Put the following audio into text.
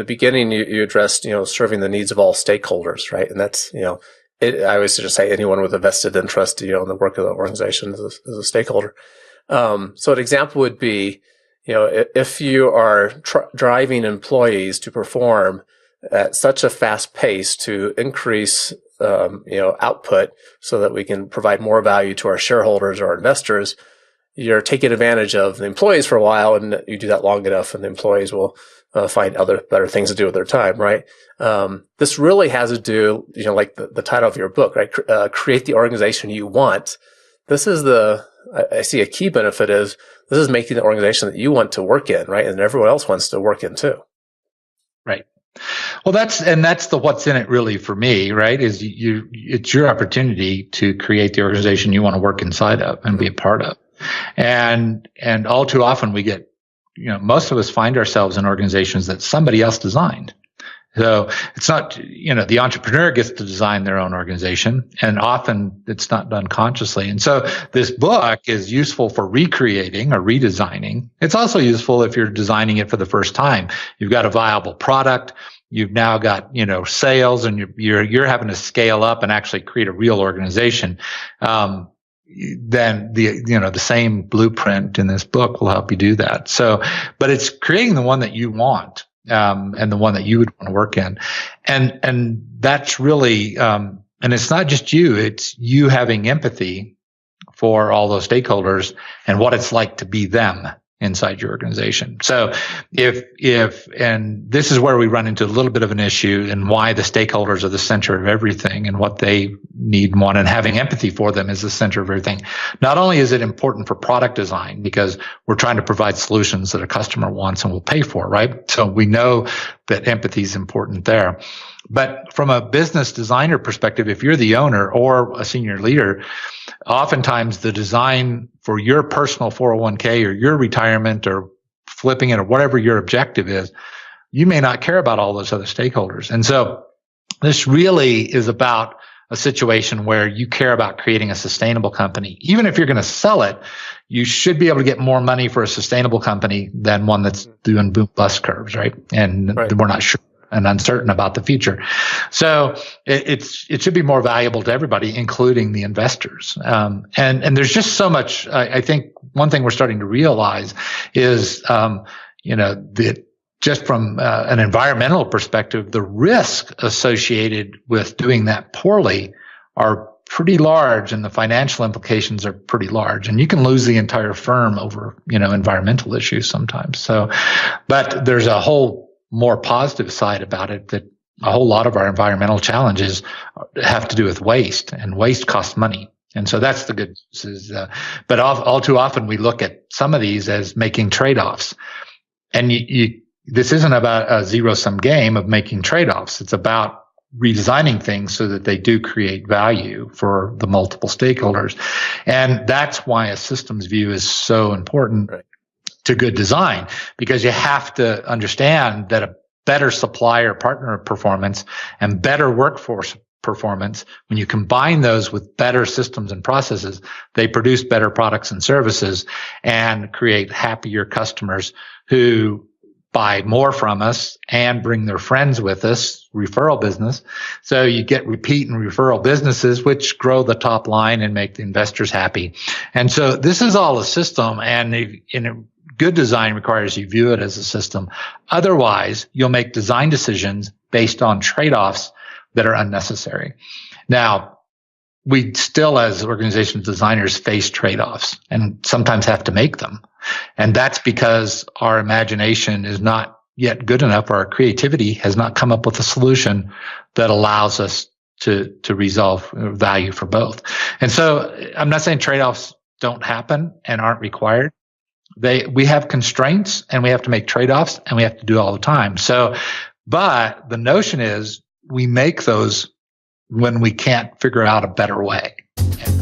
the beginning, you addressed, serving the needs of all stakeholders, right? And that's, I always just say anyone with a vested interest, in the work of the organization is a stakeholder. So an example would be, if you are driving employees to perform at such a fast pace to increase, output so that we can provide more value to our shareholders or our investors, you're taking advantage of the employees for a while, and you do that long enough, and the employees will find other better things to do with their time, right? This really has to do, like the title of your book, right? Create the organization you want. This is I see a key benefit is this is making the organization that you want to work in, right? And everyone else wants to work in too. Right. Well, that's the what's in it really for me, right? Is it's your opportunity to create the organization you want to work inside of and be a part of. And all too often we get, most of us find ourselves in organizations that somebody else designed. So it's not, the entrepreneur gets to design their own organization, and often it's not done consciously. And so this book is useful for recreating or redesigning. It's also useful if you're designing it for the first time. You've got a viable product. You've now got, sales, and you're having to scale up and actually create a real organization. Then the same blueprint in this book will help you do that. So, but it's creating the one that you want, and the one that you would want to work in. And that's really, and it's not just you, it's you having empathy for all those stakeholders and what it's like to be them inside your organization. So and this is where we run into a little bit of an issue, and why the stakeholders are the center of everything and what they need and want, and having empathy for them is the center of everything. Not only is it important for product design, because we're trying to provide solutions that a customer wants and will pay for, right? So we know that empathy is important there. But from a business designer perspective, if you're the owner or a senior leader, oftentimes the design for your personal 401k or your retirement or flipping it or whatever your objective is, you may not care about all those other stakeholders. And so this really is about a situation where you care about creating a sustainable company. Even if you're going to sell it, you should be able to get more money for a sustainable company than one that's doing boom bust curves, right? And we're not sure and uncertain about the future. So it should be more valuable to everybody, including the investors. And there's just so much. I think one thing we're starting to realize is, that just from an environmental perspective, the risk associated with doing that poorly are pretty large, and the financial implications are pretty large, and you can lose the entire firm over, environmental issues sometimes. So, but there's a whole more positive side about it, that a whole lot of our environmental challenges have to do with waste, and waste costs money. And so that's the good news. But all too often we look at some of these as making trade-offs, and this isn't about a zero-sum game of making trade-offs. It's about redesigning things so that they do create value for the multiple stakeholders. And that's why a systems view is so important to good design, because you have to understand that a better supplier partner performance and better workforce performance, when you combine those with better systems and processes, they produce better products and services and create happier customers who buy more from us and bring their friends with us, referral business. So you get repeat and referral businesses, which grow the top line and make the investors happy. And so this is all a system, and good design requires you view it as a system. Otherwise, you'll make design decisions based on trade-offs that are unnecessary. Now, we still, as organization designers, face trade-offs and sometimes have to make them. And that's because our imagination is not yet good enough, or our creativity has not come up with a solution that allows us to resolve value for both. And so I'm not saying trade-offs don't happen and aren't required. We have constraints, and we have to make trade-offs, and we have to do it all the time. So, but the notion is we make those when we can't figure out a better way. And